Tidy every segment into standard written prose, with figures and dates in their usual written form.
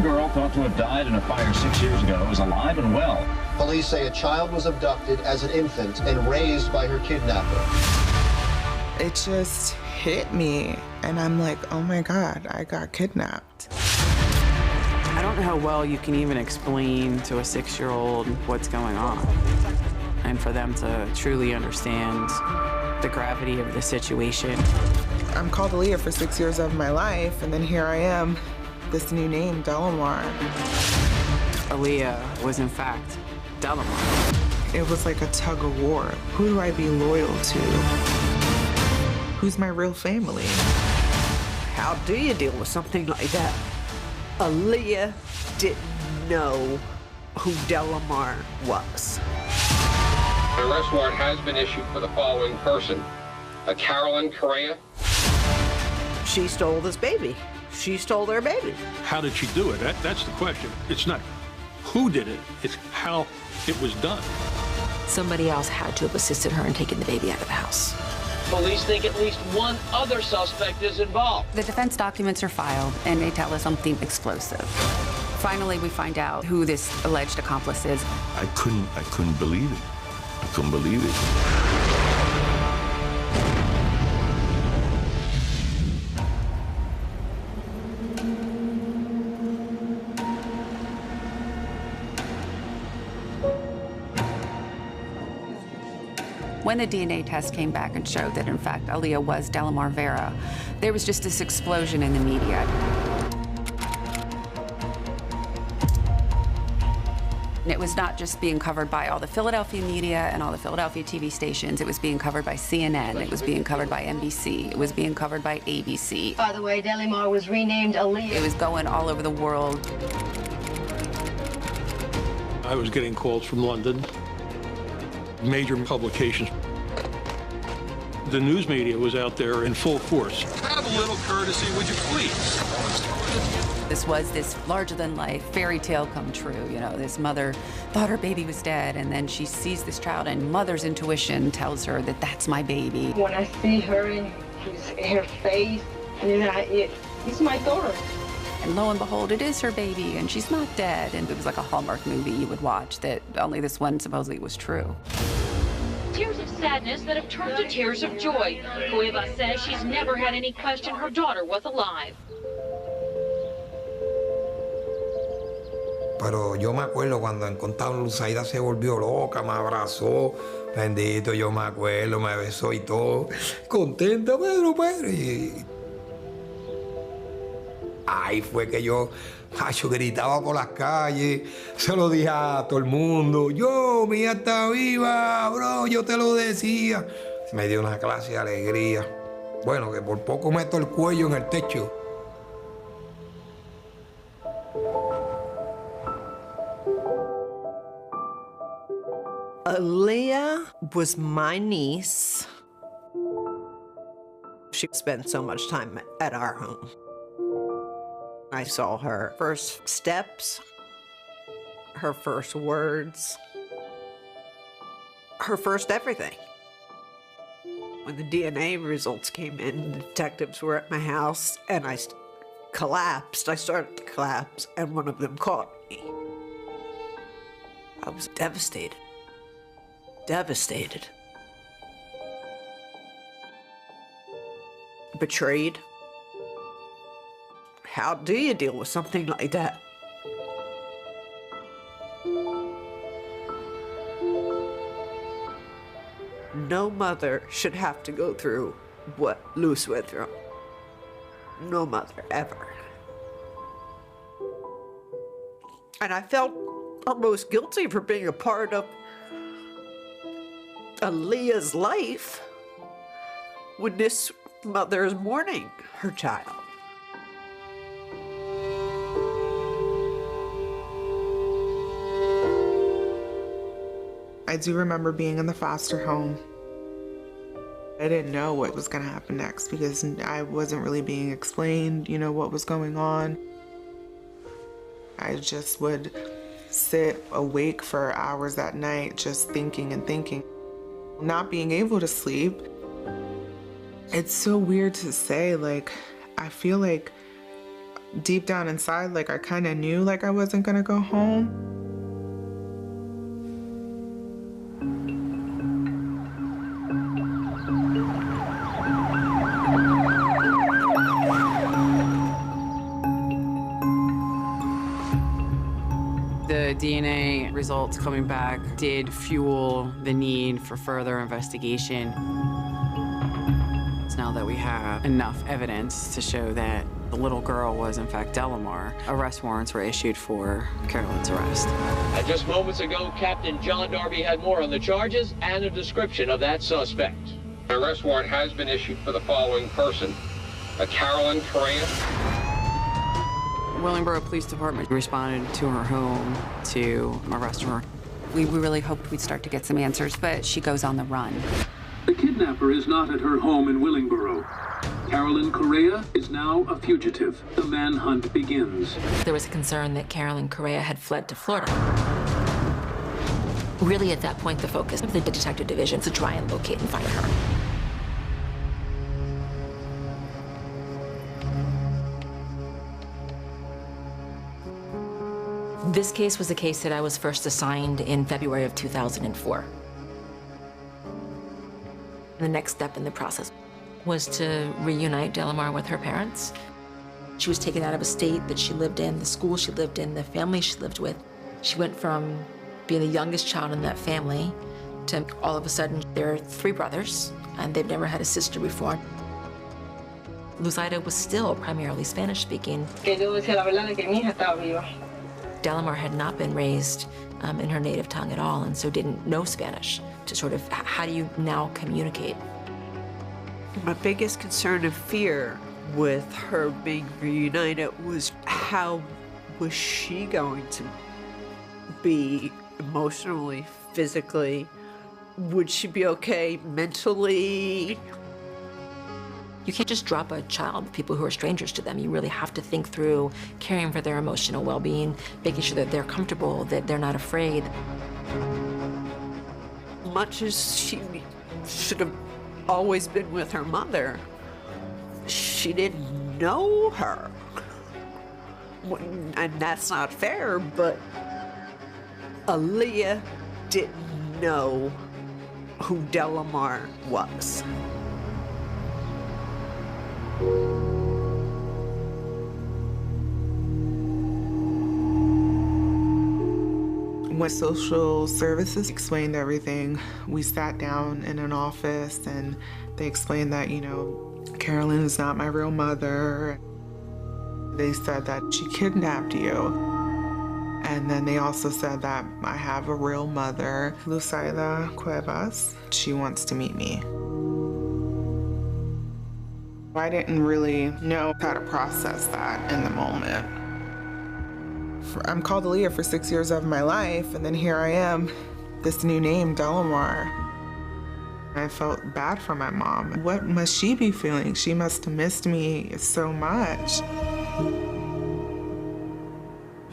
girl thought to have died in a fire 6 years ago is alive and well. Police say a child was abducted as an infant and raised by her kidnapper. It just hit me, and I'm like, oh my God, I got kidnapped. I don't know how well you can even explain to a 6-year-old what's going on. And for them to truly understand the gravity of the situation. I'm called Aaliyah for 6 years of my life, and then here I am, this new name, Delamar. Aaliyah was in fact Delamar. It was like a tug of war. Who do I be loyal to? Who's my real family? How do you deal with something like that? Aaliyah didn't know who Delamar was. An arrest warrant has been issued for the following person. A Carolyn Correa. She stole this baby. She stole their baby. How did she do it? That's the question. It's not who did it, it's how it was done. Somebody else had to have assisted her in taking the baby out of the house. Police think at least one other suspect is involved. The defense documents are filed, and they tell us something explosive. Finally, we find out who this alleged accomplice is. I couldn't believe it. I couldn't believe it. When the DNA test came back and showed that, in fact, Aaliyah was Delamar Vera, there was just this explosion in the media. And it was not just being covered by all the Philadelphia media and all the Philadelphia TV stations. It was being covered by CNN. It was being covered by NBC. It was being covered by ABC. By the way, Delamar was renamed Aaliyah. It was going all over the world. I was getting calls from London, major publications. The news media was out there in full force. Have a little courtesy, would you please? This was this larger-than-life fairy tale come true. You know, this mother thought her baby was dead, and then she sees this child, and mother's intuition tells her that that's my baby. When I see her and her face, and then it's my daughter. And lo and behold, it is her baby, and she's not dead. And it was like a Hallmark movie you would watch that only this one supposedly was true. Tears of sadness that have turned to tears of joy. Cueva says she's never had any question her daughter was alive. Pero yo me acuerdo cuando encontraron Luzaida se volvió loca, me abrazó, bendito, yo me acuerdo, me besó y todo. Contenta, Pedro. Y ahí fue que yo gritaba por las calles, se lo dije a todo el mundo. Yo, mi hija está viva, bro, yo te lo decía. Me dio una clase de alegría. Bueno, que por poco meto el cuello en el techo. Aaliyah was my niece. She spent so much time at our home. I saw her first steps, her first words, her first everything. When the DNA results came in, the detectives were at my house, and I collapsed. I started to collapse, and one of them caught me. I was devastated. Devastated. Betrayed. How do you deal with something like that? No mother should have to go through what Luz went through. No mother, ever. And I felt almost guilty for being a part of Aaliyah's life when this mother is mourning her child. I do remember being in the foster home. I didn't know what was gonna happen next because I wasn't really being explained, you know, what was going on. I just would sit awake for hours that night just thinking and thinking. Not being able to sleep. It's so weird to say, like, I feel like deep down inside, like I kind of knew like I wasn't gonna go home. The DNA results coming back did fuel the need for further investigation. Now that we have enough evidence to show that the little girl was in fact Delamar, arrest warrants were issued for Carolyn's arrest. And just moments ago, Captain John Darby had more on the charges and a description of that suspect. An arrest warrant has been issued for the following person, Carolyn Correa. Willingboro Police Department responded to her home to arrest her. We really hoped we'd start to get some answers, but she goes on the run. The kidnapper is not at her home in Willingboro. Carolyn Correa is now a fugitive. The manhunt begins. There was a concern that Carolyn Correa had fled to Florida. Really, at that point, the focus of the detective division is to try and locate and find her. This case was a case that I was first assigned in February of 2004. The next step in the process was to reunite Delamar with her parents. She was taken out of a state that she lived in, the school she lived in, the family she lived with. She went from being the youngest child in that family to all of a sudden there are 3 brothers and they've never had a sister before. Luzaida was still primarily Spanish speaking. Delamar had not been raised in her native tongue at all and so didn't know Spanish. To sort of, how do you now communicate? My biggest concern and fear with her being reunited was how was she going to be emotionally, physically? Would she be okay mentally? You can't just drop a child with people who are strangers to them. You really have to think through caring for their emotional well-being, making sure that they're comfortable, that they're not afraid. Much as she should have always been with her mother, she didn't know her. And that's not fair, but Aaliyah didn't know who Delamar was. When social services explained everything, we sat down in an office and they explained that, you know, Carolyn is not my real mother. They said that she kidnapped you. And then they also said that I have a real mother, Luzaida Cuevas. She wants to meet me. I didn't really know how to process that in the moment. I'm called Aaliyah for 6 years of my life, and then here I am, this new name, Delamar. I felt bad for my mom. What must she be feeling? She must have missed me so much.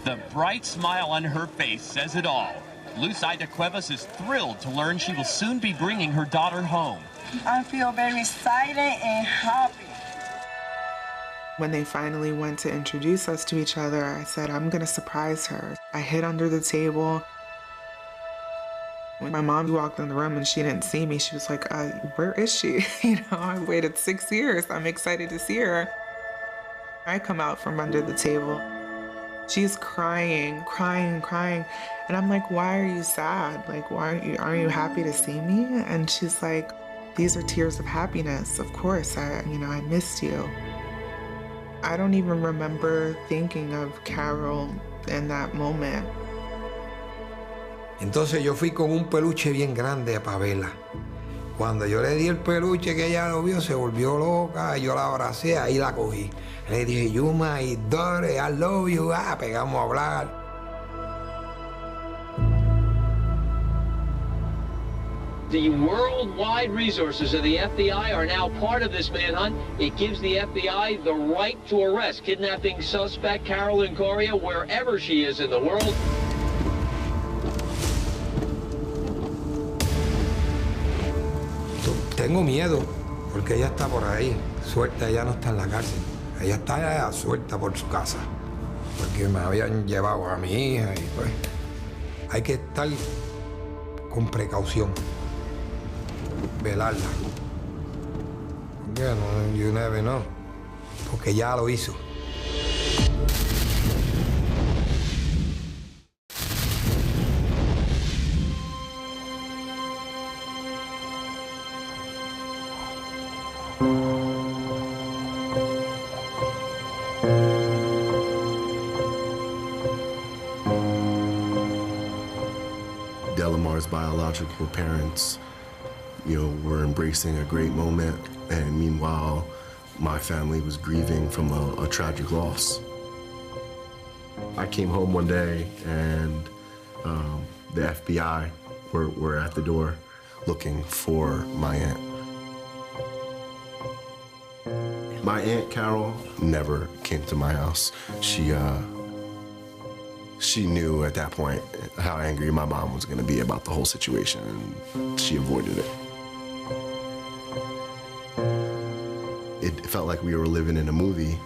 The bright smile on her face says it all. Luzaida Cuevas is thrilled to learn she will soon be bringing her daughter home. I feel very excited and happy. When they finally went to introduce us to each other, I said, I'm gonna surprise her. I hid under the table. When my mom walked in the room and she didn't see me, she was like, where is she? You know, I waited 6 years. I'm excited to see her. I come out from under the table. She's crying. And I'm like, why are you sad? Like, aren't you happy to see me? And she's like, these are tears of happiness. Of course, I missed you. I don't even remember thinking of Carol in that moment. Entonces yo fui con un peluche bien grande para verla. Cuando yo le di el peluche que ella lo vio, se volvió loca, yo la abracé, ahí la cogí. Le dije, you my daughter, I love you, pegamos a hablar. The worldwide resources of the FBI are now part of this manhunt. It gives the FBI the right to arrest kidnapping suspect Carolyn Correa wherever she is in the world. Tengo miedo porque ella está por ahí, suelta, ella no está en la cárcel. Ella está suelta por su casa, porque me habían llevado a mi hija y pues hay que estar con precaución, velarla. No, you never know, porque ya lo hizo. Delamar's biological parents, were embracing a great moment, and meanwhile, my family was grieving from a tragic loss. I came home one day, and the FBI were at the door looking for my aunt. My Aunt Carol never came to my house. She knew at that point how angry my mom was going to be about the whole situation, and she avoided it. It felt like we were living in a movie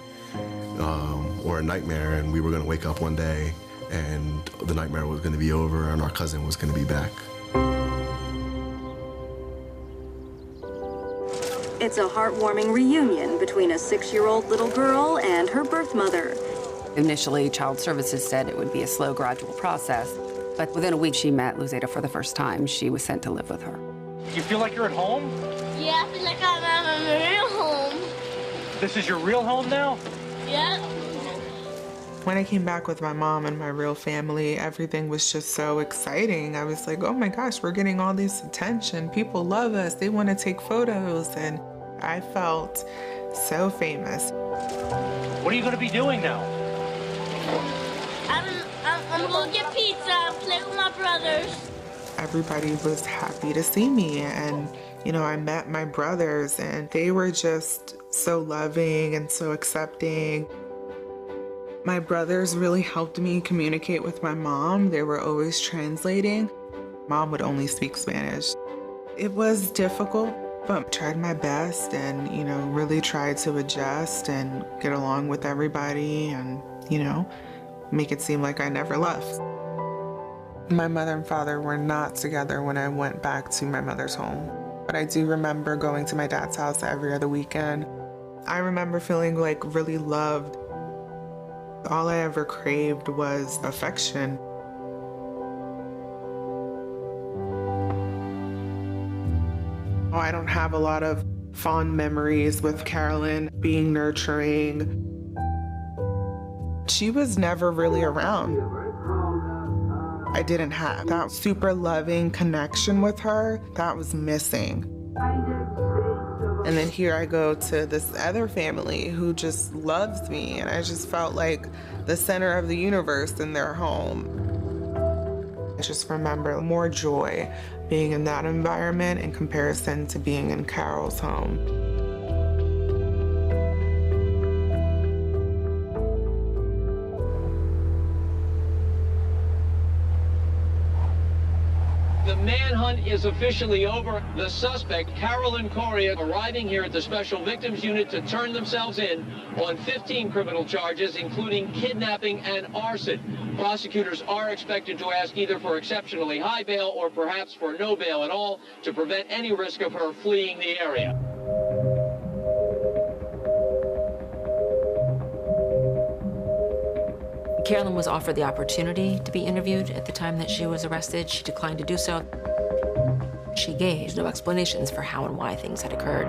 or a nightmare, and we were going to wake up one day and the nightmare was going to be over and our cousin was going to be back. It's a heartwarming reunion between a 6-year-old little girl and her birth mother. Initially, Child Services said it would be a slow, gradual process, but within a week she met Luzeta for the first time. She was sent to live with her. You feel like you're at home? Yeah, I feel like I'm at my real home. This is your real home now? Yeah. When I came back with my mom and my real family, everything was just so exciting. I was like, oh my gosh, we're getting all this attention. People love us. They want to take photos. And I felt so famous. What are you going to be doing now? I'm going to get pizza and play with my brothers. Everybody was happy to see me. And, I met my brothers and they were just so loving and so accepting. My brothers really helped me communicate with my mom. They were always translating. Mom would only speak Spanish. It was difficult, but I tried my best and, really tried to adjust and get along with everybody and, make it seem like I never left. My mother and father were not together when I went back to my mother's home. But I do remember going to my dad's house every other weekend. I remember feeling really loved. All I ever craved was affection. I don't have a lot of fond memories with Carolyn being nurturing. She was never really around. I didn't have that super loving connection with her. That was missing. And then here I go to this other family who just loves me, and I just felt like the center of the universe in their home. I just remember more joy being in that environment in comparison to being in Carol's home. The manhunt is officially over. The suspect, Carolyn Correa, arriving here at the Special Victims Unit to turn themselves in on 15 criminal charges, including kidnapping and arson. Prosecutors are expected to ask either for exceptionally high bail or perhaps for no bail at all to prevent any risk of her fleeing the area. Carolyn was offered the opportunity to be interviewed at the time that she was arrested. She declined to do so. She gave no explanations for how and why things had occurred.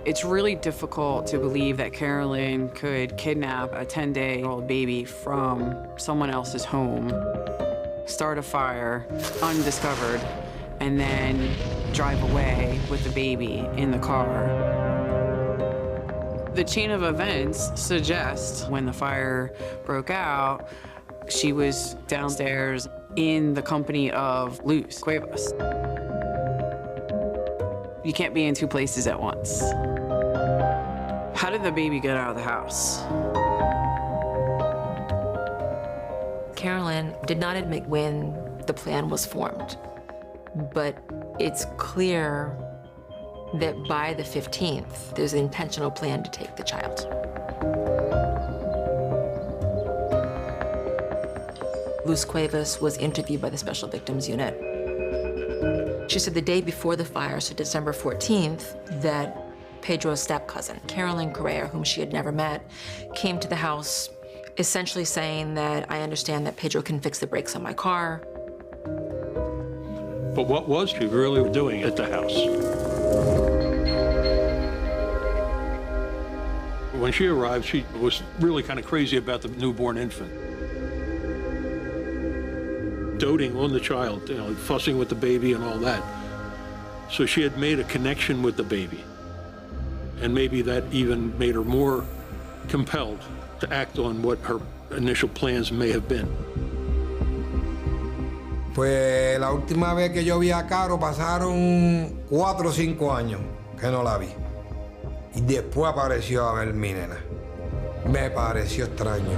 It's really difficult to believe that Carolyn could kidnap a 10-day-old baby from someone else's home, start a fire undiscovered, and then drive away with the baby in the car. The chain of events suggests when the fire broke out, she was downstairs in the company of Luz Cuevas. You can't be in two places at once. How did the baby get out of the house? Carolyn did not admit when the plan was formed, but it's clear that by the 15th, there's an intentional plan to take the child. Luz Cuevas was interviewed by the Special Victims Unit. She said the day before the fire, so December 14th, that Pedro's step-cousin, Carolyn Correa, whom she had never met, came to the house essentially saying that, I understand that Pedro can fix the brakes on my car. But what was she really doing at the house? When she arrived, she was really kind of crazy about the newborn infant. Doting on the child, you know, fussing with the baby and all that. So she had made a connection with the baby. And maybe that even made her more compelled to act on what her initial plans may have been. Pues la última vez que yo vi a Caro pasaron 4 o 5 años que no la vi. Y después apareció a ver mi nena. Me pareció extraño.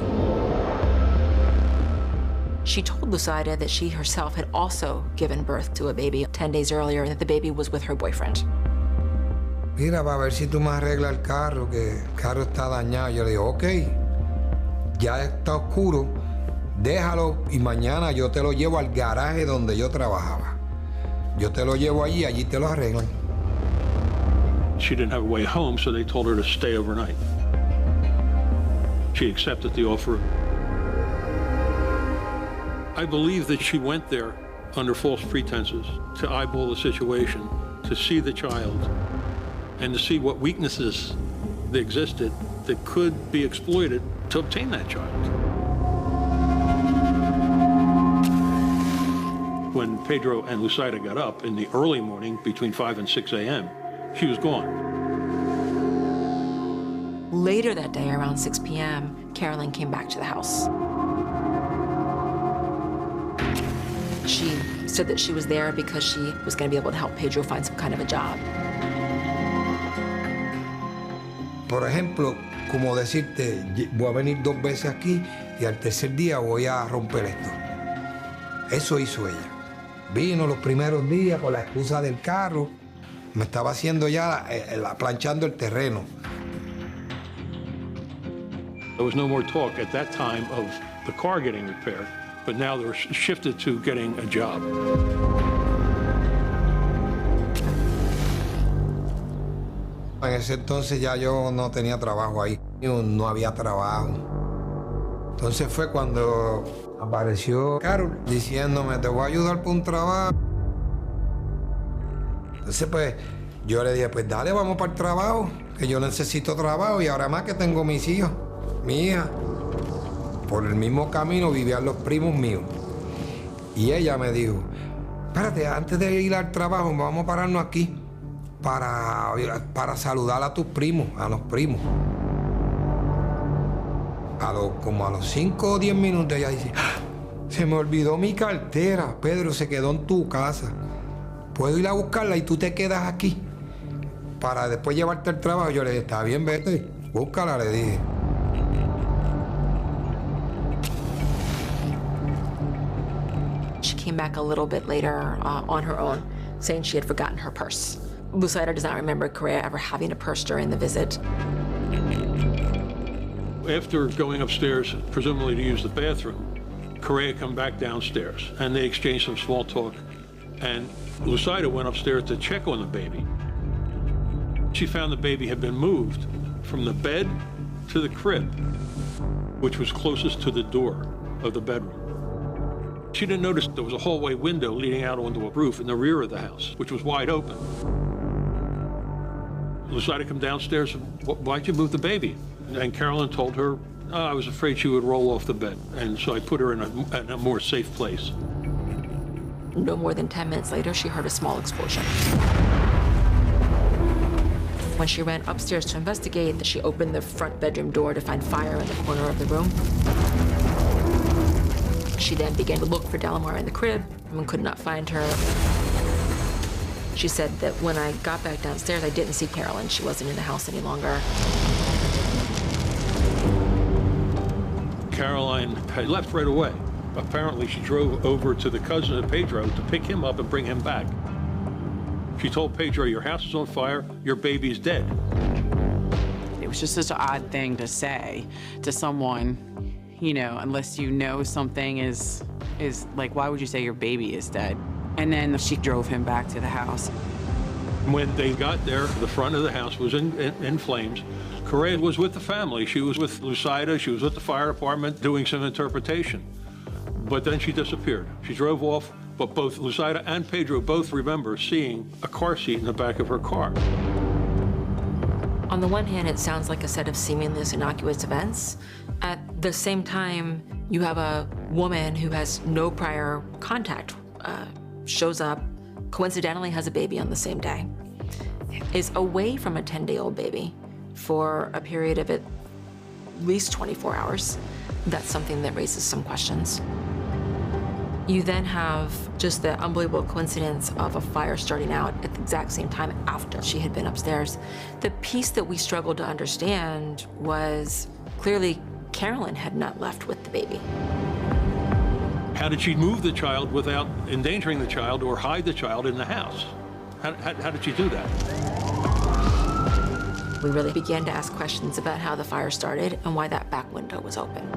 She told Lusaida that she herself had also given birth to a baby 10 days earlier and that the baby was with her boyfriend. Mira, para ver si tú me arreglas el carro, que el carro está dañado. Yo le digo, ok, ya está oscuro, déjalo y mañana yo te lo llevo al garaje donde yo trabajaba. Yo te lo llevo allí, allí te lo arreglan. She didn't have a way home, so they told her to stay overnight. She accepted the offer. I believe that she went there under false pretenses to eyeball the situation, to see the child, and to see what weaknesses that existed that could be exploited to obtain that child. When Pedro and Lusaida got up in the early morning, between 5 and 6 a.m., she was gone. Later that day, around 6 p.m., Carolyn came back to the house. She said that she was there because she was going to be able to help Pedro find some kind of a job. Por ejemplo, como decirte, voy a venir 2 veces aquí y al tercer día voy a romper esto. Eso hizo ella. Vino los primeros días con la excusa del carro. Me estaba haciendo ya, planchando el terreno. There was no more talk at that time of the car getting repaired, but now they were shifted to getting a job. En ese entonces ya yo no tenía trabajo ahí, no había trabajo. Entonces fue cuando apareció Carol diciéndome, te voy a ayudar por un trabajo. Entonces pues yo le dije, pues dale, vamos para el trabajo, que yo necesito trabajo y ahora más que tengo mis hijos, mi hija. Por el mismo camino vivían los primos míos. Y ella me dijo, espérate, antes de ir al trabajo vamos a pararnos aquí para saludar a tus primos, a los primos. Como a los 5 o 10 minutos ella dice, se me olvidó mi cartera, Pedro, se quedó en tu casa. ¿Puedo ir a buscarla y tú te quedas aquí para después llevarte al trabajo? Yo le dije, está bien, vete, búscala, le dije. She came back a little bit later on her own, saying she had forgotten her purse. Lusaida does not remember Correa ever having a purse during the visit. After going upstairs, presumably to use the bathroom, Correa come back downstairs, and they exchanged some small talk. And Lusaida went upstairs to check on the baby. She found the baby had been moved from the bed to the crib, which was closest to the door of the bedroom. She didn't notice there was a hallway window leading out onto a roof in the rear of the house, which was wide open. Lusaida come downstairs, why'd you move the baby? And Carolyn told her, I was afraid she would roll off the bed, and so I put her in a more safe place. No more than 10 minutes later, she heard a small explosion. When she ran upstairs to investigate, she opened the front bedroom door to find fire in the corner of the room. She then began to look for Delamar in the crib and could not find her. She said that when I got back downstairs, I didn't see Carolyn. She wasn't in the house any longer. Caroline had left right away. Apparently, she drove over to the cousin of Pedro to pick him up and bring him back. She told Pedro, your house is on fire, your baby's dead. It was just such an odd thing to say to someone, you know, unless you know something is like, why would you say your baby is dead? And then she drove him back to the house. When they got there, the front of the house was in flames. Correa was with the family. She was with Lucida. She was with the fire department doing some interpretation. But then she disappeared. She drove off, but both Lucida and Pedro both remember seeing a car seat in the back of her car. On the one hand, it sounds like a set of seemingly innocuous events. At the same time, you have a woman who has no prior contact, shows up, coincidentally has a baby on the same day, is away from a 10-day-old baby for a period of at least 24 hours. That's something that raises some questions. You then have just the unbelievable coincidence of a fire starting out at the exact same time after she had been upstairs. The piece that we struggled to understand was clearly Carolyn had not left with the baby. How did she move the child without endangering the child or hide the child in the house? How did she do that? We really began to ask questions about how the fire started and why that back window was open.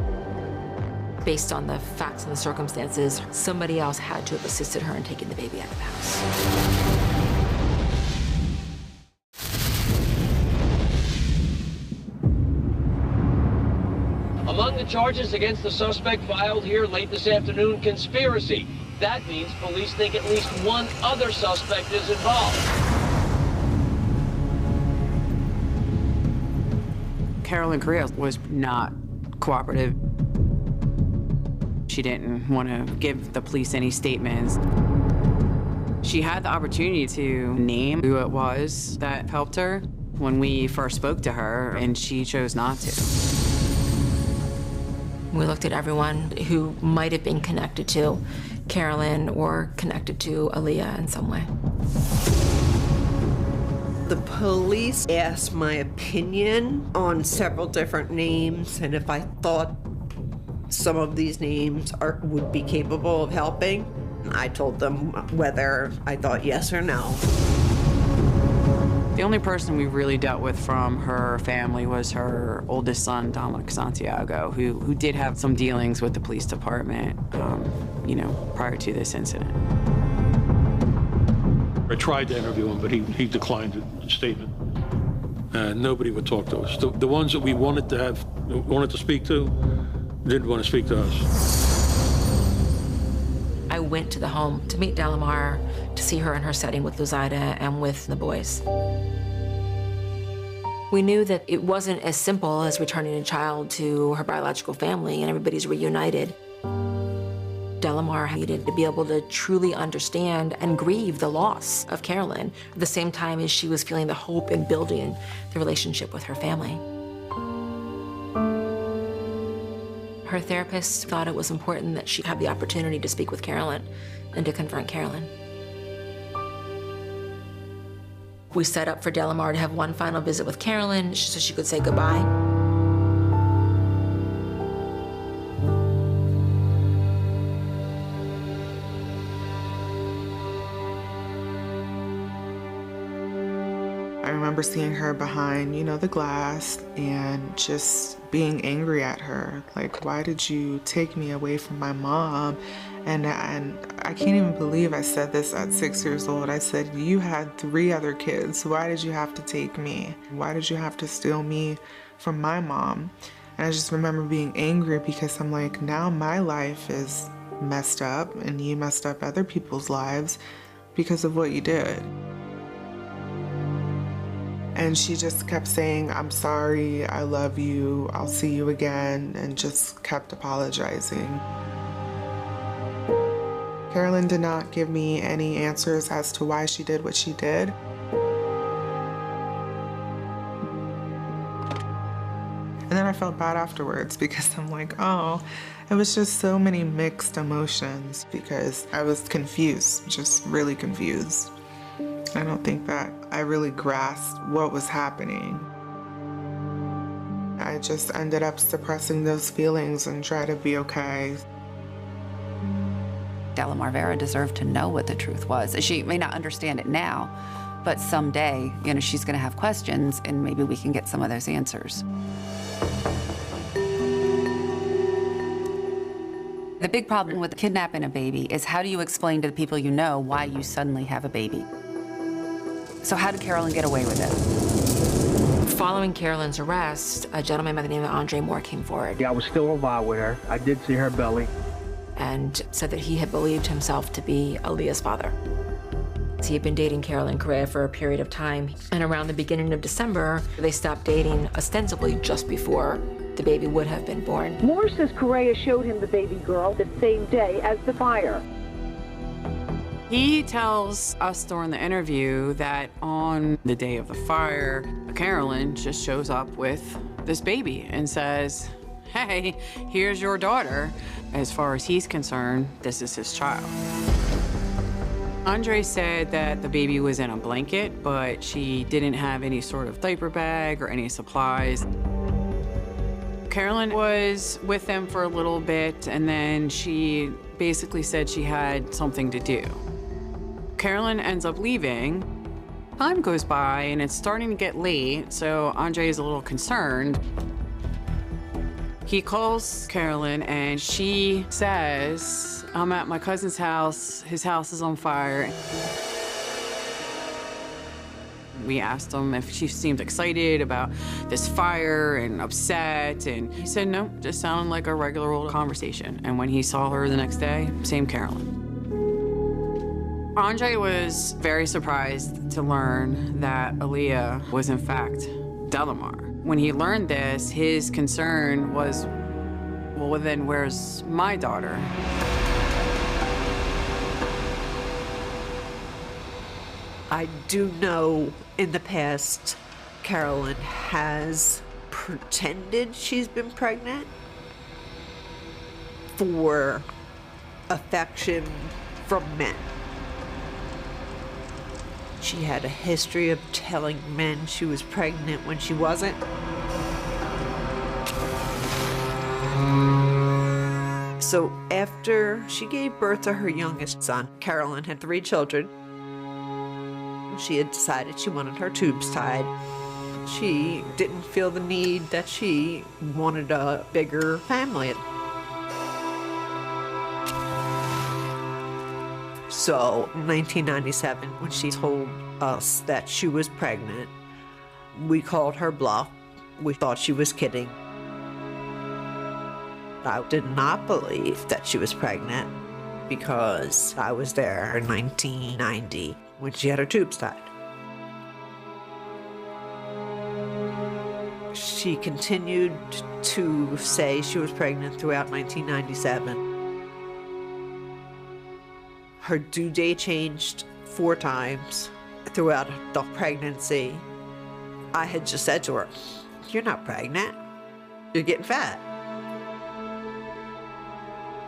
Based on the facts and the circumstances, somebody else had to have assisted her in taking the baby out of the house. Among the charges against the suspect filed here late this afternoon, conspiracy. That means police think at least one other suspect is involved. Carolyn Correa was not cooperative. She didn't want to give the police any statements. She had the opportunity to name who it was that helped her when we first spoke to her, and she chose not to. We looked at everyone who might have been connected to Carolyn or connected to Aaliyah in some way. The police asked my opinion on several different names, and if I thought some of these names would be capable of helping, I told them whether I thought yes or no. The only person we really dealt with from her family was her oldest son, Dominic Santiago, who did have some dealings with the police department, you know, prior to this incident. I tried to interview him, but he declined a statement. Nobody would talk to us. The ones that we wanted to speak to didn't want to speak to us. I went to the home to meet Delamar, to see her in her setting with Lucida and with the boys. We knew that it wasn't as simple as returning a child to her biological family and everybody's reunited. Delamar needed to be able to truly understand and grieve the loss of Carolyn at the same time as she was feeling the hope in building the relationship with her family. Her therapist thought it was important that she have the opportunity to speak with Carolyn and to confront Carolyn. We set up for Delamar to have one final visit with Carolyn so she could say goodbye. I remember seeing her behind, you know, the glass and just being angry at her. Like, why did you take me away from my mom? And I can't even believe I said this at 6 years old. I said, you had 3 other kids. Why did you have to take me? Why did you have to steal me from my mom? And I just remember being angry because I'm like, now my life is messed up and you messed up other people's lives because of what you did. And she just kept saying, I'm sorry, I love you, I'll see you again, and just kept apologizing. Carolyn did not give me any answers as to why she did what she did. And then I felt bad afterwards because I'm like, oh, it was just so many mixed emotions because I was confused, just really confused. I don't think that I really grasped what was happening. I just ended up suppressing those feelings and try to be okay. Delamar Vera deserved to know what the truth was. She may not understand it now, but someday, you know, she's gonna have questions and maybe we can get some of those answers. The big problem with kidnapping a baby is how do you explain to the people you know why you suddenly have a baby? So how did Carolyn get away with it? Following Carolyn's arrest, a gentleman by the name of Andre Moore came forward. Yeah, I was still involved with her. I did see her belly. And said that he had believed himself to be Aaliyah's father. He had been dating Carolyn Correa for a period of time, and around the beginning of December, they stopped dating ostensibly just before the baby would have been born. Moore says Correa showed him the baby girl the same day as the fire. He tells us during the interview that on the day of the fire, Carolyn just shows up with this baby and says, hey, here's your daughter. As far as he's concerned, this is his child. Andre said that the baby was in a blanket, but she didn't have any sort of diaper bag or any supplies. Carolyn was with them for a little bit, and then she basically said she had something to do. Carolyn ends up leaving. Time goes by, and it's starting to get late, so Andre is a little concerned. He calls Carolyn, and she says, I'm at my cousin's house. His house is on fire. We asked him if she seemed excited about this fire and upset, and he said no, just sounded like a regular old conversation. And when he saw her the next day, same Carolyn. Andre was very surprised to learn that Aaliyah was in fact Delamar. When he learned this, his concern was, well, then where's my daughter? I do know in the past, Carolyn has pretended she's been pregnant for affection from men. She had a history of telling men she was pregnant when she wasn't. So after she gave birth to her youngest son, Carolyn had 3 children. She had decided she wanted her tubes tied. She didn't feel the need that she wanted a bigger family. So in 1997, when she told us that she was pregnant, we called her bluff. We thought she was kidding. I did not believe that she was pregnant because I was there in 1990 when she had her tubes tied. She continued to say she was pregnant throughout 1997. Her due date changed 4 times throughout the pregnancy. I had just said to her, "You're not pregnant, you're getting fat."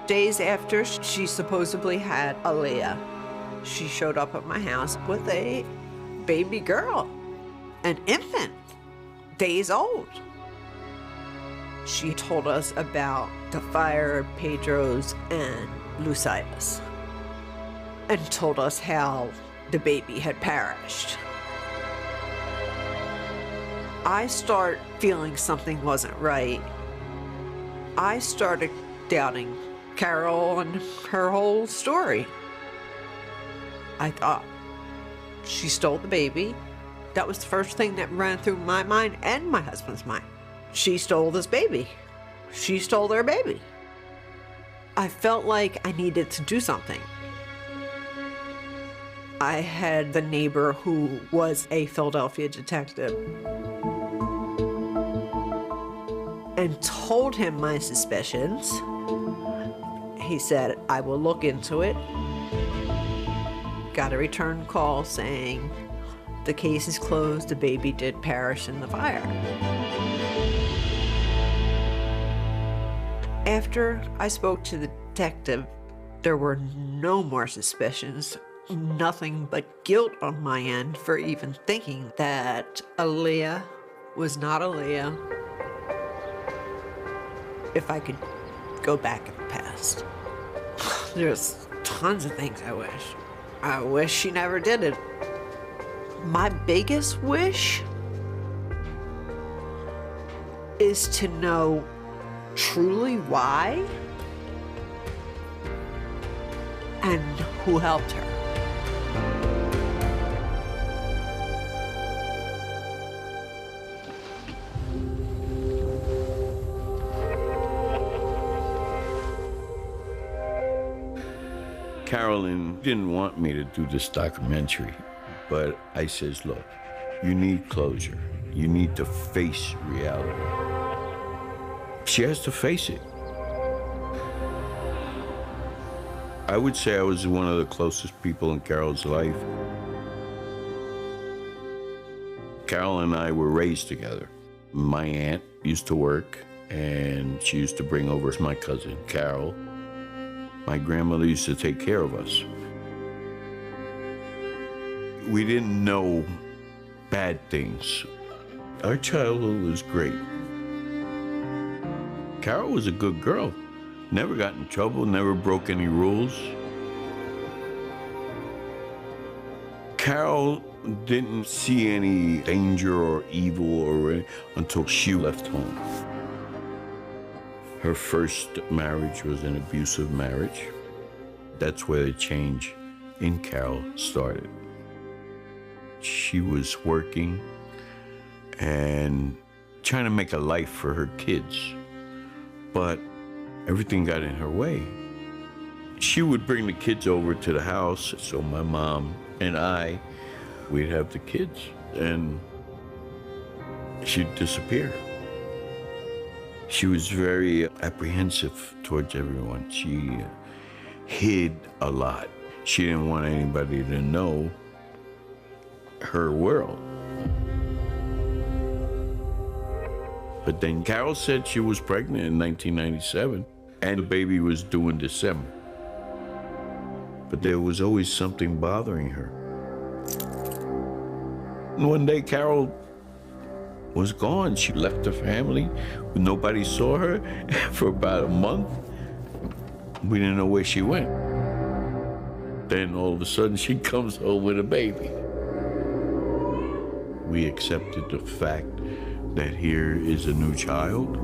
Days after she supposedly had Aaliyah, she showed up at my house with a baby girl, an infant, days old. She told us about the fire, Pedro's, and Lucida's, and told us how the baby had perished. I start feeling something wasn't right. I started doubting Carol and her whole story. I thought, she stole the baby. That was the first thing that ran through my mind and my husband's mind. She stole this baby. She stole their baby. I felt like I needed to do something. I had the neighbor who was a Philadelphia detective and told him my suspicions. He said, "I will look into it." Got a return call saying, "The case is closed, the baby did perish in the fire." After I spoke to the detective, there were no more suspicions, nothing but guilt on my end for even thinking that Aaliyah was not Aaliyah. If I could go back in the past, there's tons of things I wish. I wish she never did it. My biggest wish is to know truly why and who helped her. Carolyn didn't want me to do this documentary, but I says, look, you need closure. You need to face reality. She has to face it. I would say I was one of the closest people in Carol's life. Carol and I were raised together. My aunt used to work, and she used to bring over my cousin, Carol. My grandmother used to take care of us. We didn't know bad things. Our childhood was great. Carol was a good girl. Never got in trouble, never broke any rules. Carol didn't see any danger or evil until she left home. Her first marriage was an abusive marriage. That's where the change in Carol started. She was working and trying to make a life for her kids, but everything got in her way. She would bring the kids over to the house, so my mom and we'd have the kids, and she'd disappear. She was very apprehensive towards everyone. She hid a lot. She didn't want anybody to know her world. But then Carol said she was pregnant in 1997, and the baby was due in December. But there was always something bothering her. And one day, Carol was gone. She left the family. Nobody saw her for about a month. We didn't know where she went. Then all of a sudden, she comes home with a baby. We accepted the fact that here is a new child.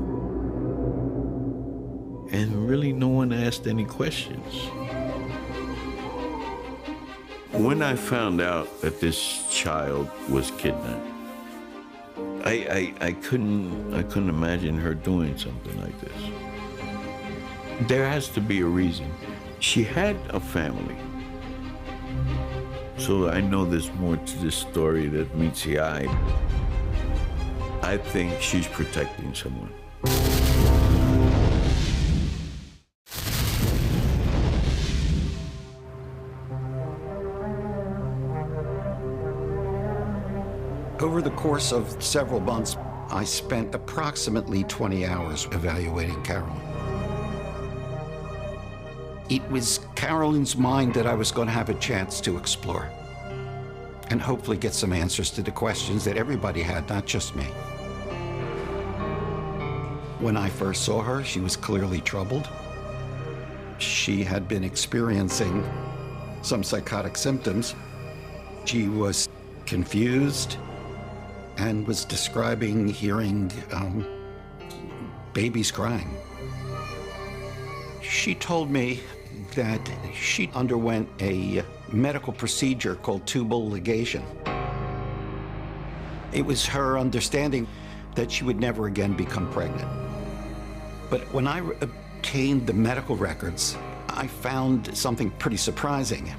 And really, no one asked any questions. When I found out that this child was kidnapped, I couldn't imagine her doing something like this. There has to be a reason. She had a family. So I know there's more to this story that meets the eye. I think she's protecting someone. Over the course of several months, I spent approximately 20 hours evaluating Carolyn. It was Carolyn's mind that I was going to have a chance to explore and hopefully get some answers to the questions that everybody had, not just me. When I first saw her, she was clearly troubled. She had been experiencing some psychotic symptoms. She was confused and was describing hearing babies crying. She told me that she underwent a medical procedure called tubal ligation. It was her understanding that she would never again become pregnant. But when I obtained the medical records, I found something pretty surprising.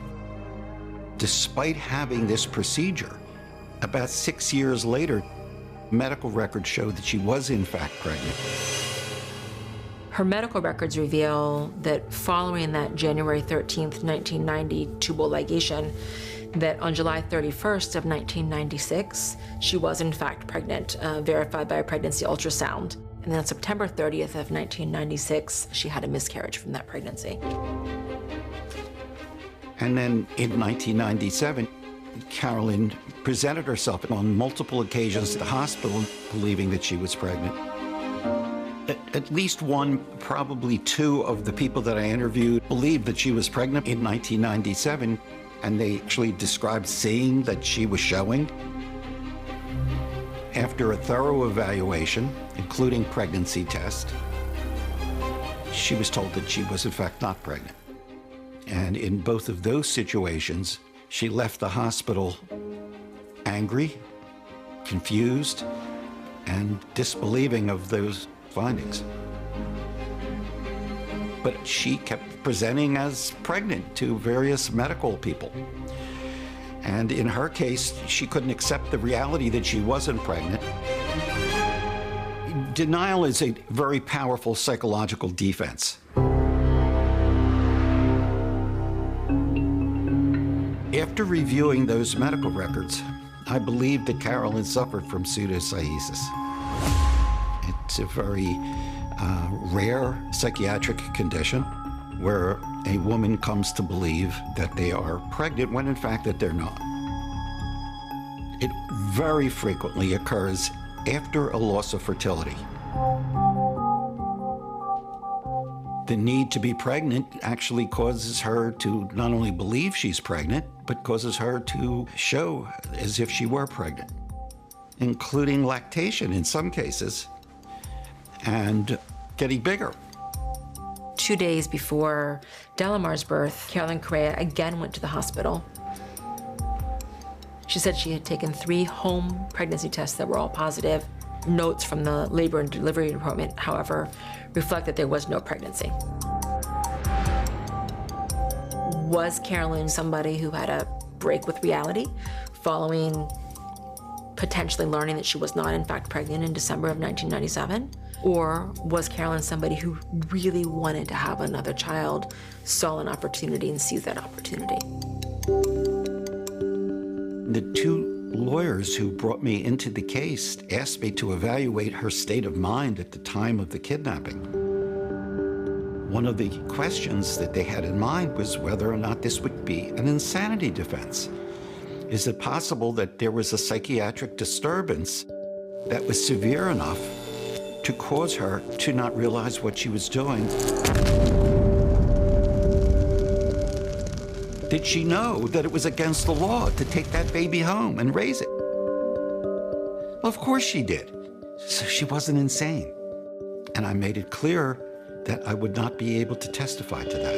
Despite having this procedure, about 6 years later, medical records showed that she was in fact pregnant. Her medical records reveal that following that January 13th, 1990 tubal ligation, that on July 31st of 1996, she was in fact pregnant, verified by a pregnancy ultrasound. And then on September 30th of 1996, she had a miscarriage from that pregnancy. And then in 1997, Carolyn presented herself on multiple occasions at the hospital believing that she was pregnant. At least one, probably two of the people that I interviewed believed that she was pregnant in 1997, and they actually described seeing that she was showing. After a thorough evaluation, including pregnancy test, she was told that she was in fact not pregnant. And in both of those situations, she left the hospital angry, confused, and disbelieving of those findings. But she kept presenting as pregnant to various medical people. And in her case, she couldn't accept the reality that she wasn't pregnant. Denial is a very powerful psychological defense. After reviewing those medical records, I believed that Carolyn suffered from pseudocyesis. It's a very rare psychiatric condition where a woman comes to believe that they are pregnant when in fact that they're not. It very frequently occurs after a loss of fertility. The need to be pregnant actually causes her to not only believe she's pregnant, but causes her to show as if she were pregnant, including lactation in some cases, and getting bigger. 2 days before Delamar's birth, Carolyn Correa again went to the hospital. She said she had taken 3 home pregnancy tests that were all positive. Notes from the labor and delivery department, however, reflect that there was no pregnancy. Was Carolyn somebody who had a break with reality following potentially learning that she was not in fact pregnant in December of 1997? Or was Carolyn somebody who really wanted to have another child, saw an opportunity and seized that opportunity? The 2 lawyers who brought me into the case asked me to evaluate her state of mind at the time of the kidnapping. One of the questions that they had in mind was whether or not this would be an insanity defense. Is it possible that there was a psychiatric disturbance that was severe enough to cause her to not realize what she was doing? Did she know that it was against the law to take that baby home and raise it? Well, of course she did. So she wasn't insane. And I made it clear that I would not be able to testify to that.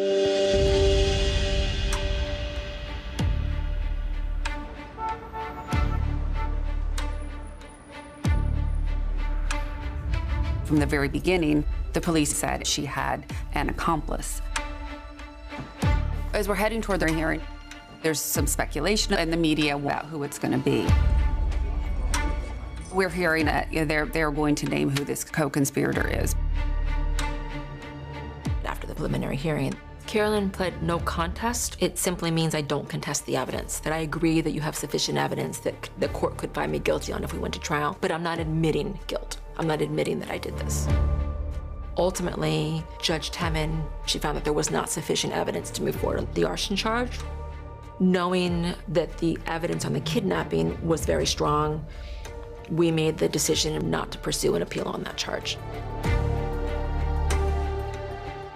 From the very beginning, the police said she had an accomplice. As we're heading toward their hearing, there's some speculation in the media about who it's going to be. We're hearing that they're going to name who this co-conspirator is. After the preliminary hearing, Carolyn pled no contest. It simply means I don't contest the evidence, that I agree that you have sufficient evidence that the court could find me guilty on if we went to trial, but I'm not admitting guilt. I'm not admitting that I did this. Ultimately, Judge Temin, she found that there was not sufficient evidence to move forward on the arson charge. Knowing that the evidence on the kidnapping was very strong, we made the decision not to pursue an appeal on that charge.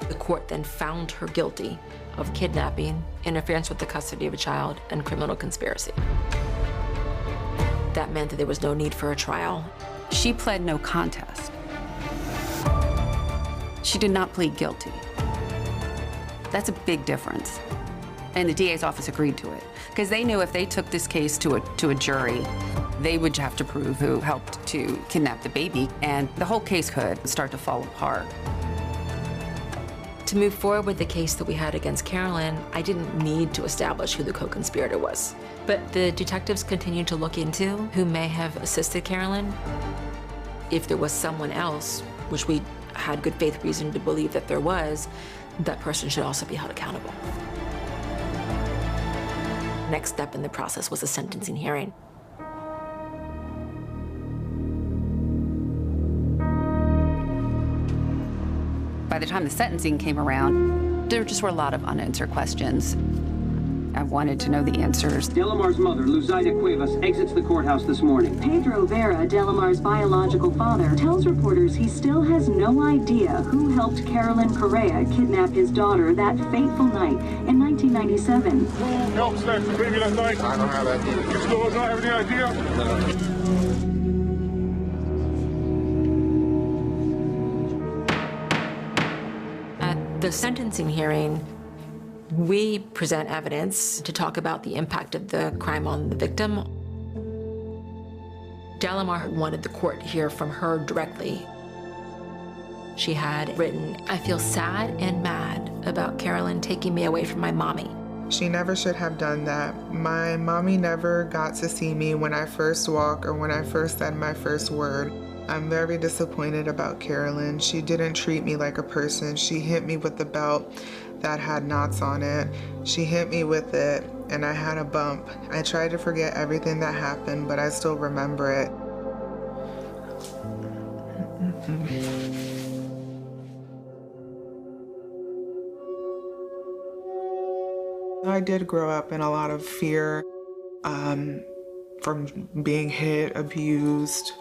The court then found her guilty of kidnapping, interference with the custody of a child, and criminal conspiracy. That meant that there was no need for a trial. She pled no contest. She did not plead guilty. That's a big difference. And the DA's office agreed to it, because they knew if they took this case to a jury, they would have to prove who helped to kidnap the baby, and the whole case could start to fall apart. To move forward with the case that we had against Carolyn, I didn't need to establish who the co-conspirator was. But the detectives continued to look into who may have assisted Carolyn. If there was someone else, which we had good faith reason to believe that there was, that person should also be held accountable. Next step in the process was a sentencing hearing. By the time the sentencing came around, there just were a lot of unanswered questions. I wanted to know the answers. Delamar's mother, Luzaida Cuevas, exits the courthouse this morning. Pedro Vera, Delamar's biological father, tells reporters he still has no idea who helped Carolyn Correa kidnap his daughter that fateful night in 1997. Who helped snatch the baby that night? I don't have that either. You still don't have any idea? No. The sentencing hearing, we present evidence to talk about the impact of the crime on the victim. Delamar wanted the court to hear from her directly. She had written, "I feel sad and mad about Carolyn taking me away from my mommy." She never should have done that. My mommy never got to see me when I first walked or when I first said my first word. I'm very disappointed about Carolyn. She didn't treat me like a person. She hit me with the belt that had knots on it. She hit me with it and I had a bump. I tried to forget everything that happened, but I still remember it. I did grow up in a lot of fear from being hit, abused.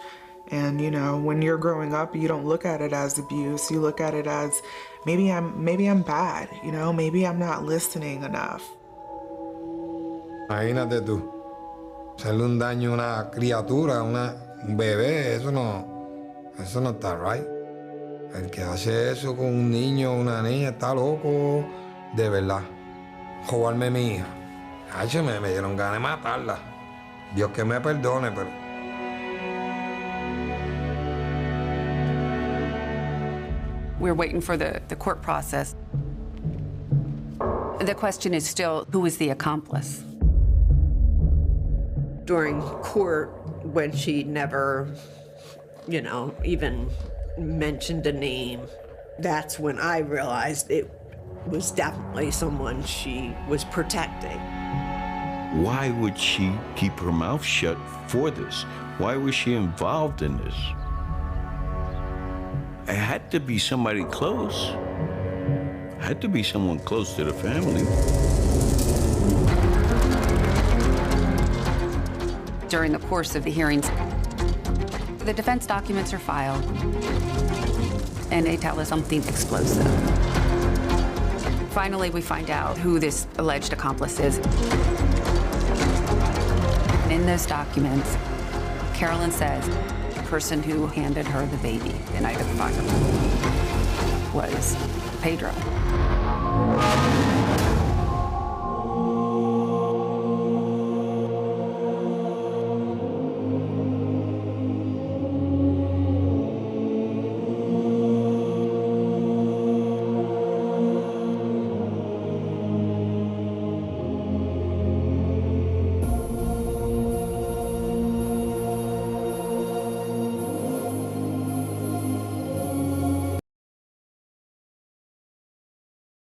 And you know, when you're growing up, you don't look at it as abuse. You look at it as maybe I'm bad, you know, maybe I'm not listening enough. Imagínate tú, hacerle un daño a una criatura, un bebé, eso no está right. El que hace eso con un niño o una niña está loco de verdad. Joderme a mi hija. Ay, me dieron ganas de matarla. Dios que me perdone, pero... We're waiting for the court process. The question is still, who is the accomplice? During court, when she never, you know, even mentioned a name, that's when I realized it was definitely someone she was protecting. Why would she keep her mouth shut for this? Why was she involved in this? It had to be somebody close. It had to be someone close to the family. During the course of the hearings, the defense documents are filed, and they tell us something explosive. Finally, we find out who this alleged accomplice is. In those documents, Carolyn says the person who handed her the baby the night of the fire was Pedro.